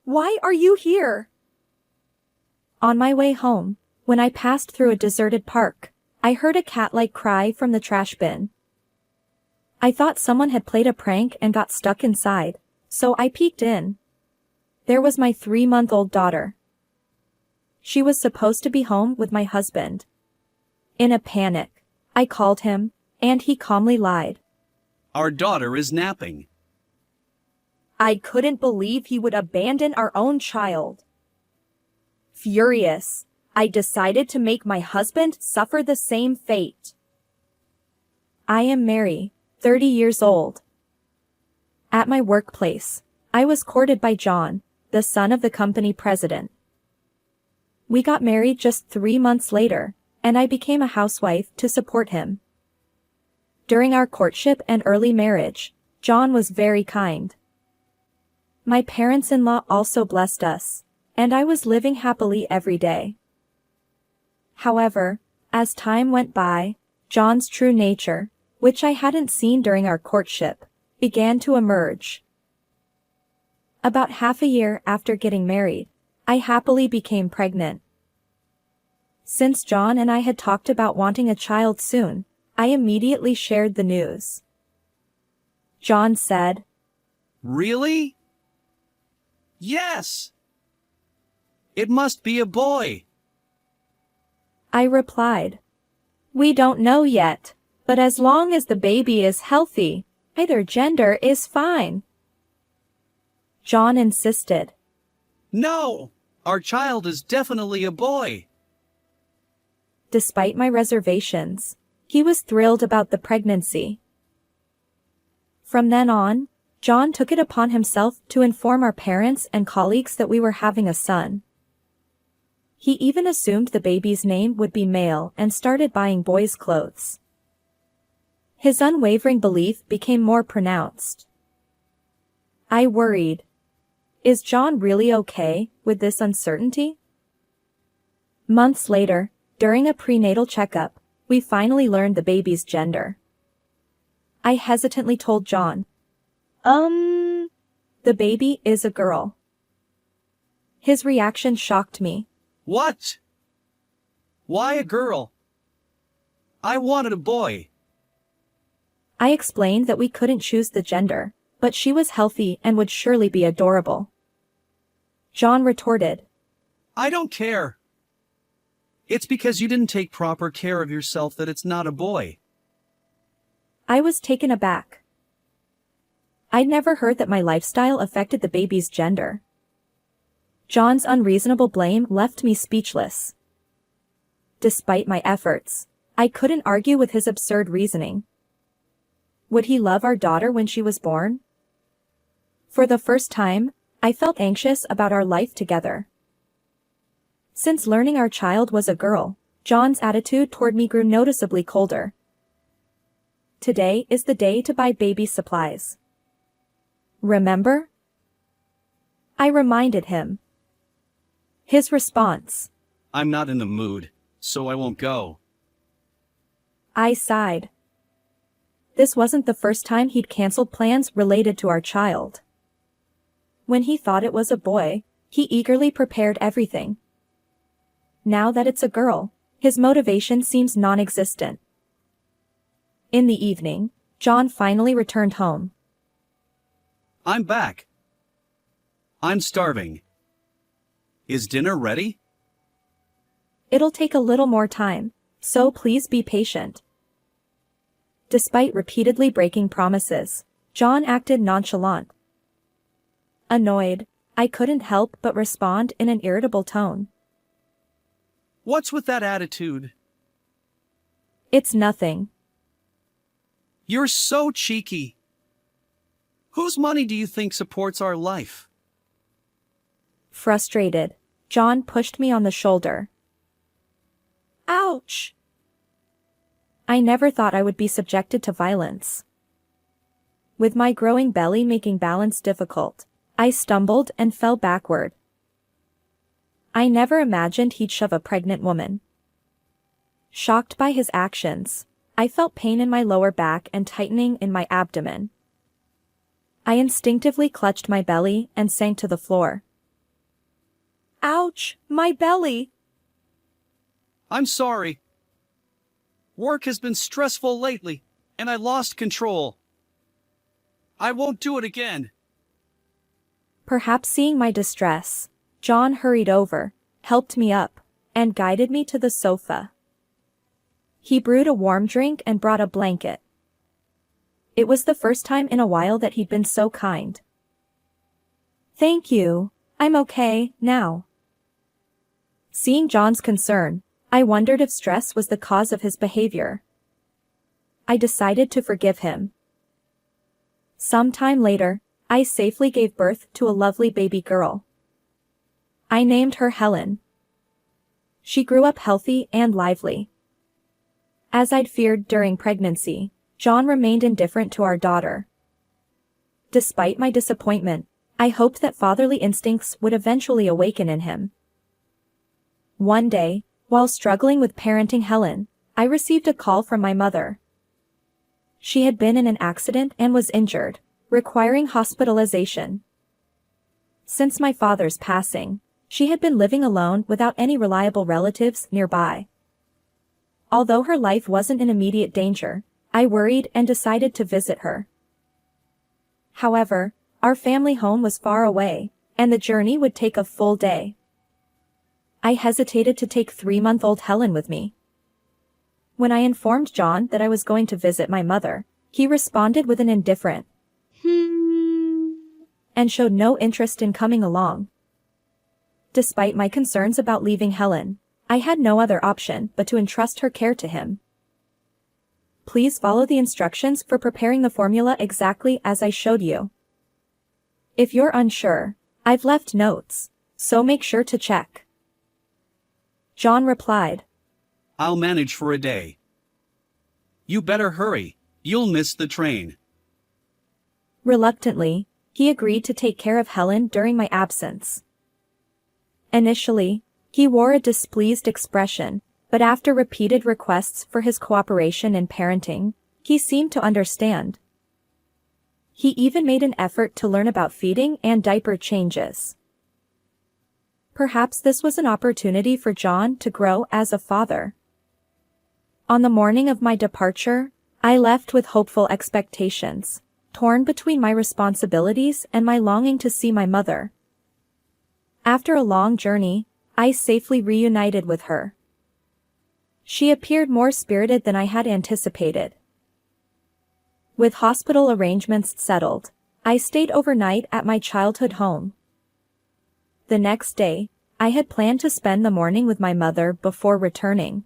Why are you here? On my way home, when I passed through a deserted park, I heard a cat-like cry from the trash bin. I thought someone had played a prank and got stuck inside, so I peeked in. There was my 3-month-old daughter. She was supposed to be home with my husband. In a panic, I called him, and he calmly lied. Our daughter is napping. I couldn't believe he would abandon our own child. Furious, I decided to make my husband suffer the same fate. I am Mary, 30 years old. At my workplace, I was courted by John, the son of the company president. We got married just 3 months later, and I became a housewife to support him. During our courtship and early marriage, John was very kind. My parents-in-law also blessed us, and I was living happily every day. However, as time went by, John's true nature, which I hadn't seen during our courtship, began to emerge. About half a year after getting married, I happily became pregnant. Since John and I had talked about wanting a child soon, I immediately shared the news. John said, Really? Yes! It must be a boy. I replied, We don't know yet, but as long as the baby is healthy, either gender is fine. John insisted. No! Our child is definitely a boy. Despite my reservations, he was thrilled about the pregnancy. From then on, John took it upon himself to inform our parents and colleagues that we were having a son. He even assumed the baby's name would be male and started buying boys' clothes. His unwavering belief became more pronounced. I worried. Is John really okay with this uncertainty? Months later, during a prenatal checkup, we finally learned the baby's gender. I hesitantly told John, the baby is a girl. His reaction shocked me. What? Why a girl? I wanted a boy. I explained that we couldn't choose the gender, but she was healthy and would surely be adorable. John retorted, I don't care. It's because you didn't take proper care of yourself that it's not a boy. I was taken aback. I'd never heard that my lifestyle affected the baby's gender. John's unreasonable blame left me speechless. Despite my efforts, I couldn't argue with his absurd reasoning. Would he love our daughter when she was born? For the first time, I felt anxious about our life together. Since learning our child was a girl, John's attitude toward me grew noticeably colder. Today is the day to buy baby supplies. Remember? I reminded him. His response. I'm not in the mood, so I won't go. I sighed. This wasn't the first time he'd canceled plans related to our child. When he thought it was a boy, he eagerly prepared everything. Now that it's a girl, his motivation seems non-existent. In the evening, John finally returned home. I'm back. I'm starving. Is dinner ready? It'll take a little more time, so please be patient. Despite repeatedly breaking promises, John acted nonchalant. Annoyed, I couldn't help but respond in an irritable tone. What's with that attitude? It's nothing. You're so cheeky. Whose money do you think supports our life? Frustrated, John pushed me on the shoulder. Ouch! I never thought I would be subjected to violence. With my growing belly making balance difficult, I stumbled and fell backward. I never imagined he'd shove a pregnant woman. Shocked by his actions, I felt pain in my lower back and tightening in my abdomen. I instinctively clutched my belly and sank to the floor. Ouch, my belly. I'm sorry. Work has been stressful lately, and I lost control. I won't do it again. Perhaps seeing my distress, John hurried over, helped me up, and guided me to the sofa. He brewed a warm drink and brought a blanket. It was the first time in a while that he'd been so kind. Thank you, I'm okay, now. Seeing John's concern, I wondered if stress was the cause of his behavior. I decided to forgive him. Some time later, I safely gave birth to a lovely baby girl. I named her Helen. She grew up healthy and lively. As I'd feared during pregnancy, John remained indifferent to our daughter. Despite my disappointment, I hoped that fatherly instincts would eventually awaken in him. One day, while struggling with parenting Helen, I received a call from my mother. She had been in an accident and was injured, requiring hospitalization. Since my father's passing, she had been living alone without any reliable relatives nearby. Although her life wasn't in immediate danger, I worried and decided to visit her. However, our family home was far away, and the journey would take a full day. I hesitated to take 3-month-old Helen with me. When I informed John that I was going to visit my mother, he responded with an indifferent and showed no interest in coming along. Despite my concerns about leaving Helen, I had no other option but to entrust her care to him. Please follow the instructions for preparing the formula exactly as I showed you. If you're unsure, I've left notes, so make sure to check. John replied, I'll manage for a day. You better hurry, you'll miss the train. Reluctantly, he agreed to take care of Helen during my absence. Initially, he wore a displeased expression, but after repeated requests for his cooperation in parenting, he seemed to understand. He even made an effort to learn about feeding and diaper changes. Perhaps this was an opportunity for John to grow as a father. On the morning of my departure, I left with hopeful expectations, torn between my responsibilities and my longing to see my mother. After a long journey, I safely reunited with her. She appeared more spirited than I had anticipated. With hospital arrangements settled, I stayed overnight at my childhood home. The next day, I had planned to spend the morning with my mother before returning.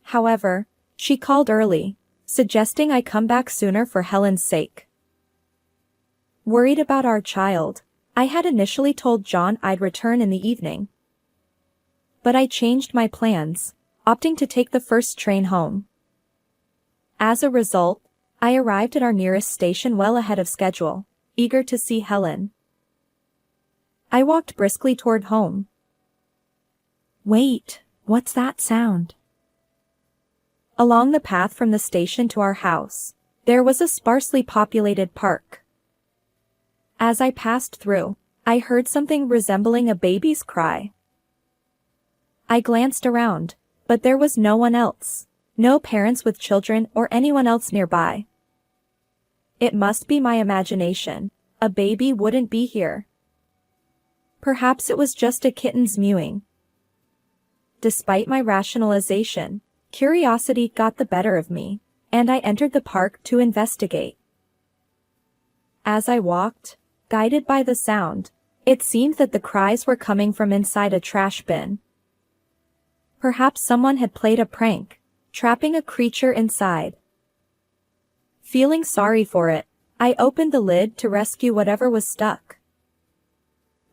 However, she called early, suggesting I come back sooner for Helen's sake. Worried about our child, I had initially told John I'd return in the evening. But I changed my plans, opting to take the first train home. As a result, I arrived at our nearest station well ahead of schedule, eager to see Helen. I walked briskly toward home. Wait, what's that sound? Along the path from the station to our house, there was a sparsely populated park. As I passed through, I heard something resembling a baby's cry. I glanced around, but there was no one else, no parents with children or anyone else nearby. It must be my imagination, a baby wouldn't be here. Perhaps it was just a kitten's mewing. Despite my rationalization, curiosity got the better of me, and I entered the park to investigate. As I walked, guided by the sound, it seemed that the cries were coming from inside a trash bin. Perhaps someone had played a prank, trapping a creature inside. Feeling sorry for it, I opened the lid to rescue whatever was stuck.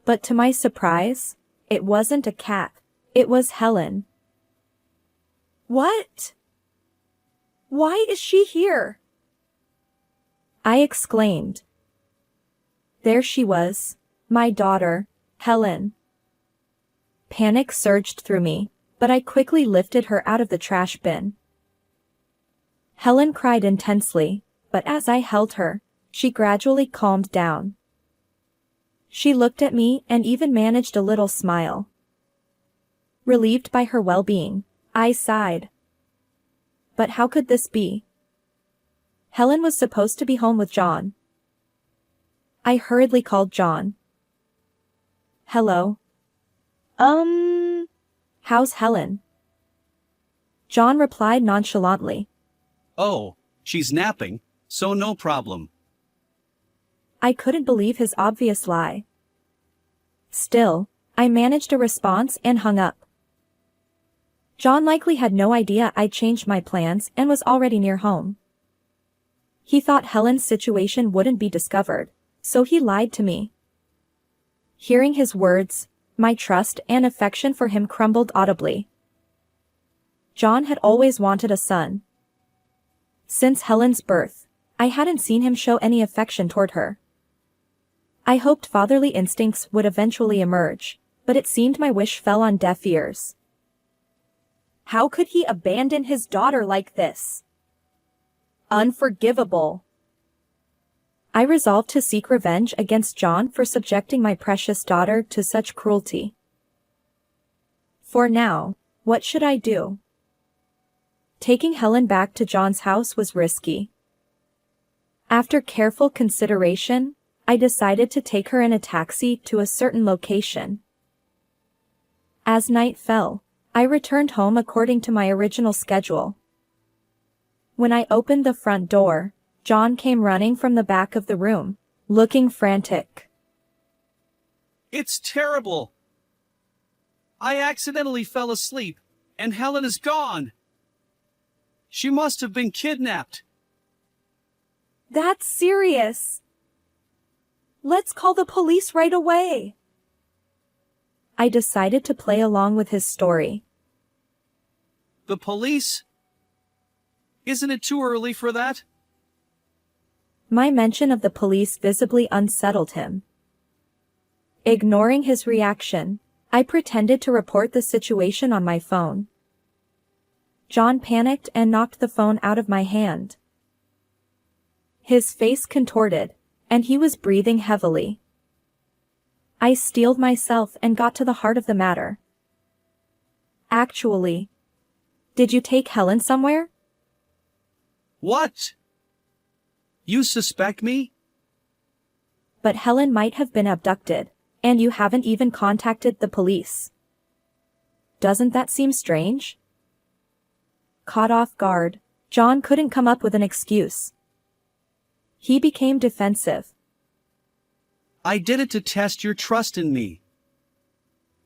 But to my surprise, it wasn't a cat, it was Helen. What? Why is she here? I exclaimed. There she was, my daughter, Helen. Panic surged through me, but I quickly lifted her out of the trash bin. Helen cried intensely, but as I held her, she gradually calmed down. She looked at me and even managed a little smile. Relieved by her well-being, I sighed. But how could this be? Helen was supposed to be home with John. I hurriedly called John. Hello. How's Helen? John replied nonchalantly. Oh, she's napping, so no problem. I couldn't believe his obvious lie. Still, I managed a response and hung up. John likely had no idea I'd changed my plans and was already near home. He thought Helen's situation wouldn't be discovered, so he lied to me. Hearing his words, my trust and affection for him crumbled audibly. John had always wanted a son. Since Helen's birth, I hadn't seen him show any affection toward her. I hoped fatherly instincts would eventually emerge, but it seemed my wish fell on deaf ears. How could he abandon his daughter like this? Unforgivable. I resolved to seek revenge against John for subjecting my precious daughter to such cruelty. For now, what should I do? Taking Helen back to John's house was risky. After careful consideration, I decided to take her in a taxi to a certain location. As night fell, I returned home according to my original schedule. When I opened the front door, John came running from the back of the room, looking frantic. It's terrible. I accidentally fell asleep, and Helen is gone. She must have been kidnapped. That's serious. Let's call the police right away. I decided to play along with his story. The police? Isn't it too early for that? My mention of the police visibly unsettled him. Ignoring his reaction, I pretended to report the situation on my phone. John panicked and knocked the phone out of my hand. His face contorted, and he was breathing heavily. I steeled myself and got to the heart of the matter. Actually, did you take Helen somewhere? What? You suspect me? But Helen might have been abducted, and you haven't even contacted the police. Doesn't that seem strange? Caught off guard, John couldn't come up with an excuse. He became defensive. I did it to test your trust in me.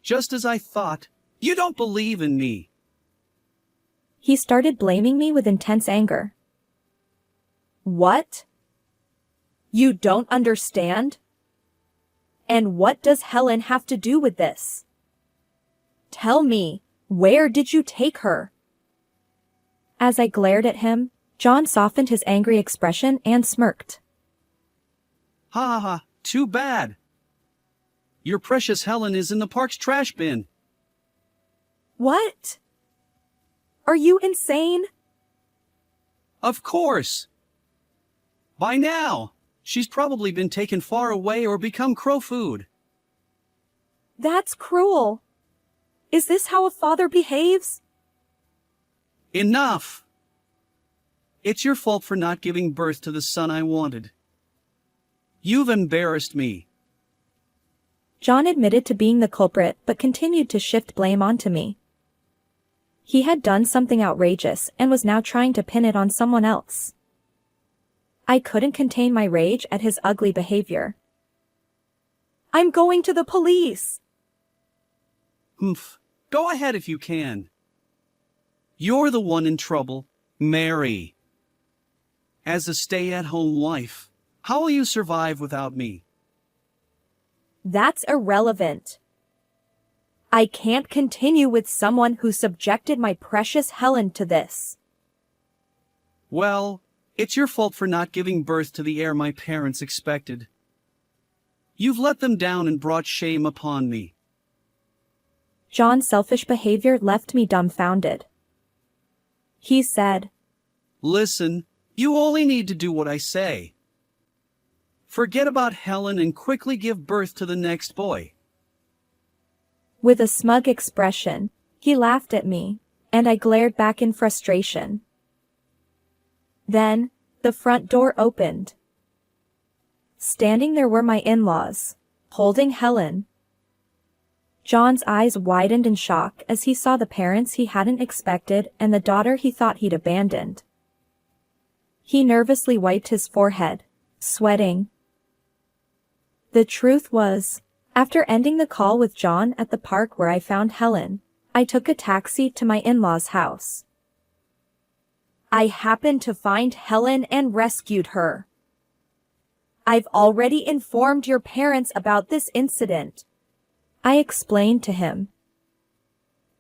Just as I thought, you don't believe in me. He started blaming me with intense anger. What? You don't understand? And what does Helen have to do with this? Tell me, where did you take her? As I glared at him, John softened his angry expression and smirked. Ha ha ha, too bad. Your precious Helen is in the park's trash bin. What? Are you insane? Of course. By now, she's probably been taken far away or become crow food. That's cruel. Is this how a father behaves? Enough! It's your fault for not giving birth to the son I wanted. You've embarrassed me. John admitted to being the culprit but continued to shift blame onto me. He had done something outrageous and was now trying to pin it on someone else. I couldn't contain my rage at his ugly behavior. I'm going to the police! Humph. Go ahead if you can. You're the one in trouble, Mary. As a stay-at-home wife, how will you survive without me? That's irrelevant. I can't continue with someone who subjected my precious Helen to this. Well, it's your fault for not giving birth to the heir my parents expected. You've let them down and brought shame upon me. John's selfish behavior left me dumbfounded. He said, Listen, you only need to do what I say. Forget about Helen and quickly give birth to the next boy. With a smug expression, he laughed at me, and I glared back in frustration. Then, the front door opened. Standing there were my in-laws, holding Helen. John's eyes widened in shock as he saw the parents he hadn't expected and the daughter he thought he'd abandoned. He nervously wiped his forehead, sweating. The truth was, after ending the call with John at the park where I found Helen, I took a taxi to my in-laws' house. I happened to find Helen and rescued her. I've already informed your parents about this incident, I explained to him.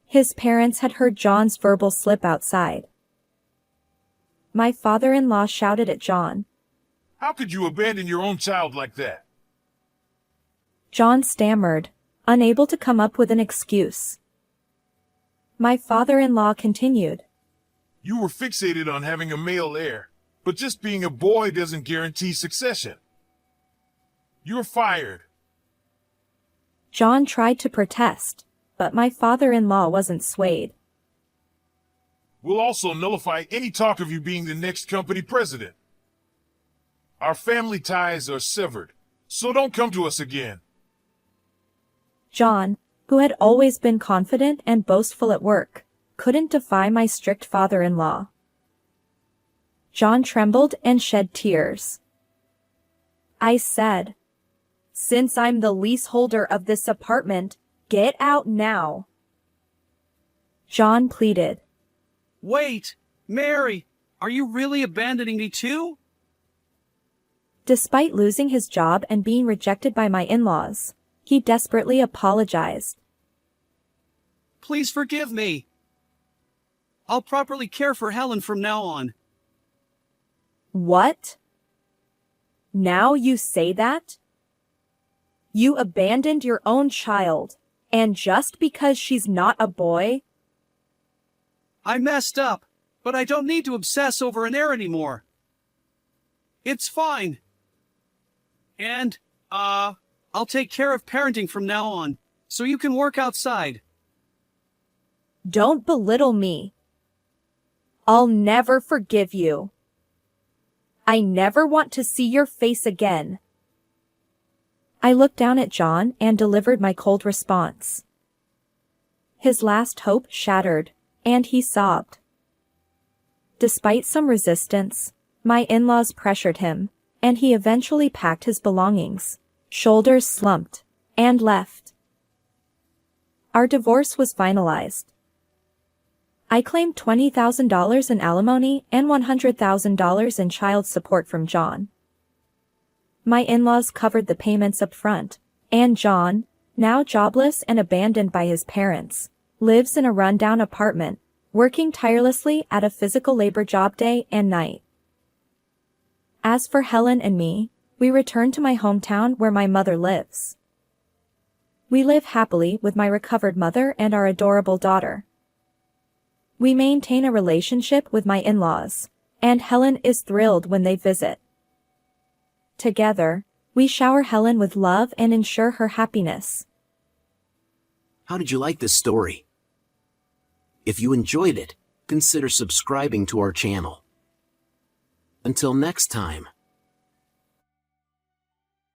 His parents had heard John's verbal slip outside. My father-in-law shouted at John. How could you abandon your own child like that? John stammered, unable to come up with an excuse. My father-in-law continued. You were fixated on having a male heir, but just being a boy doesn't guarantee succession. You're fired. John tried to protest, but my father-in-law wasn't swayed. We'll also nullify any talk of you being the next company president. Our family ties are severed, so don't come to us again. John, who had always been confident and boastful at work, couldn't defy my strict father-in-law. John trembled and shed tears. I said, "Since I'm the leaseholder of this apartment, get out now." John pleaded. Wait, Mary, are you really abandoning me too? Despite losing his job and being rejected by my in-laws, he desperately apologized. Please forgive me. I'll properly care for Helen from now on. What? Now you say that? You abandoned your own child, and just because she's not a boy? I messed up, but I don't need to obsess over an heir anymore. It's fine. And, I'll take care of parenting from now on, so you can work outside. Don't belittle me. I'll never forgive you. I never want to see your face again. I looked down at John and delivered my cold response. His last hope shattered, and he sobbed. Despite some resistance, my in-laws pressured him, and he eventually packed his belongings, shoulders slumped, and left. Our divorce was finalized. I claimed $20,000 in alimony and $100,000 in child support from John. My in-laws covered the payments up front, and John, now jobless and abandoned by his parents, lives in a rundown apartment, working tirelessly at a physical labor job day and night. As for Helen and me, we returned to my hometown where my mother lives. We live happily with my recovered mother and our adorable daughter. We maintain a relationship with my in-laws, and Helen is thrilled when they visit. Together, we shower Helen with love and ensure her happiness. How did you like this story? If you enjoyed it, consider subscribing to our channel. Until next time.